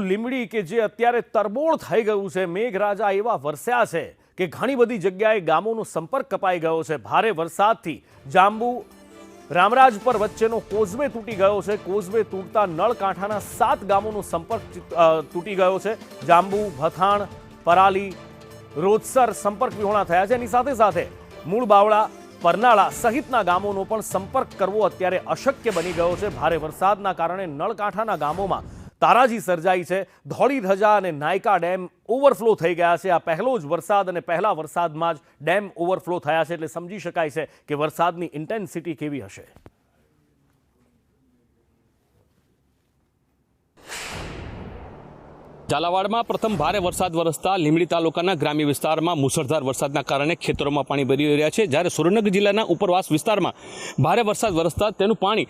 લીંબડી કે જે અત્યારે તરબોળ થઈ ગયું છે, મેઘરાજા એવા વરસ્યા છે કે ઘણી બધી જગ્યાએ ગામોનો સંપર્ક કપાઈ ગયો છે। ભારે વરસાદથી જાંબુ રામરાજપર વચ્ચેનો કોઝવે તૂટી ગયો છે। કોઝવે તૂટતા નળકાંઠાના 7 ગામોનો સંપર્ક તૂટી ગયો છે। જાંબુ, ભથાણ, પરાલી, રોજસર સંપર્ક વિહોણા થયા છે। એની સાથે સાથે મૂળ બાવળા, પરનાળા સહિતના ગામોનો પણ સંપર્ક કરવો અત્યારે અશક્ય બની ગયો છે। ભારે વરસાદના કારણે નળકાંઠાના ગામોમાં તારાજી સર્જાઈ છે। ધોળીધજા અને નાયકા ડેમ ઓવરફ્લો થઈ ગયા છે। આ પહેલો જ વરસાદ અને પહેલા વરસાદમાં જ ડેમ ઓવરફ્લો થયા છે, એટલે સમજી શકાય છે કે વરસાદની ઇન્ટેન્સિટી કેવી હશે। ઝાલાવાડમાં પ્રથમ ભારે વરસાદ વરસતા લીંબડી તાલુકાના ગ્રામ્ય વિસ્તારમાં મુસળધાર વરસાદના કારણે ખેતરોમાં પાણી ભરી રહ્યા છે, જ્યારે સુરેન્દ્રનગર જિલ્લાના ઉપરવાસ વિસ્તારમાં ભારે વરસાદ વરસતા તેનું પાણી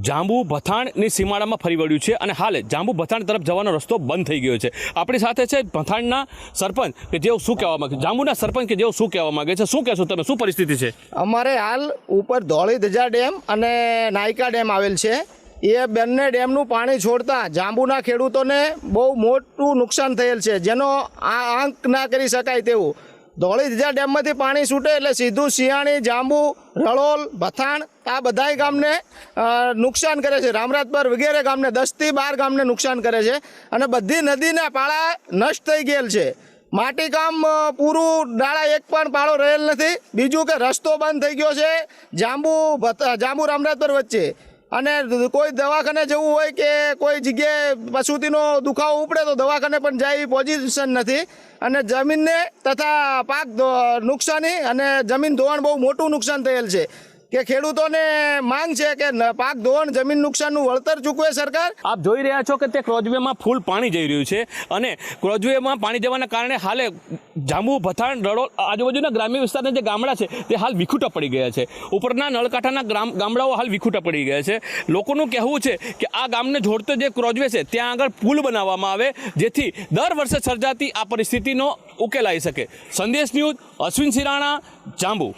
જાંબુ ભથાણની સીમાડામાં ફરી વળ્યું છે અને હાલ જાંબુ ભથાણ તરફ જવાનો રસ્તો બંધ થઈ ગયો છે। આપણી સાથે છે ભથાણના સરપંચ કે જેઓ શું કહેવા માંગે, જાંબુના સરપંચ કે જેઓ શું કહેવા માંગે છે। શું કહેશો તમે, શું પરિસ્થિતિ છે? અમારે હાલ ઉપર ધોળીધજા ડેમ અને નાયકા ડેમ આવેલ છે। એ બંને ડેમનું પાણી છોડતા જાંબુના ખેડૂતોને બહુ મોટું નુકસાન થયેલ છે, જેનો આંક ના કરી શકાય તેવું। ધોળીધજા ડેમમાંથી પાણી છૂટે એટલે સીધું સિયાણી, જાંબુ, રળોલ, ભથાણ આ બધાય ગામને નુકસાન કરે છે। રામરાજપર વગેરે ગામને 10 થી 12 ગામને નુકસાન કરે છે અને બધી નદીના પાળા નષ્ટ થઈ ગયેલ છે। માટીકામ પૂરું, ડાળા એક પણ પાળો રહેલ નથી। બીજું કે રસ્તો બંધ થઈ ગયો છે જાંબુ રામરાજપર વચ્ચે, અને કોઈ દવાખાને જવું હોય કે કોઈ જગ્યાએ પશુતીનો દુખાવો ઉપડે તો દવાખાને પણ જાય એવી પોઝિશન નથી, અને જમીનને તથા પાક નુકસાની અને જમીન ધોવાણ બહુ મોટું નુકસાન થયેલ છે કે ખેડૂતોને માંગ છે કે પાક ધોવાણ, જમીન નુકસાનનું વળતર ચૂકવે સરકાર। આપ જોઈ રહ્યા છો કે તે ક્રોઝવેમાં ફૂલ પાણી જઈ રહ્યું છે અને ક્રોઝવેમાં પાણી જવાના કારણે હાલે જાંબુ, ભથાણ, રડોલ આજુબાજુના ગ્રામ્ય વિસ્તારના જે ગામડા છે તે હાલ વિખૂટા પડી ગયા છે। ઉપરના નળકાંઠાના ગામડાઓ હાલ વિખૂટા પડી ગયા છે। લોકોનું કહેવું છે કે આ ગામને જોડતો જે ક્રોઝવે છે ત્યાં આગળ પુલ બનાવવામાં આવે, જેથી દર વર્ષે સર્જાતી આ પરિસ્થિતિનો ઉકેલ આવી શકે। સંદેશ ન્યૂઝ, અશ્વિન સિરાણા, જાંબુ।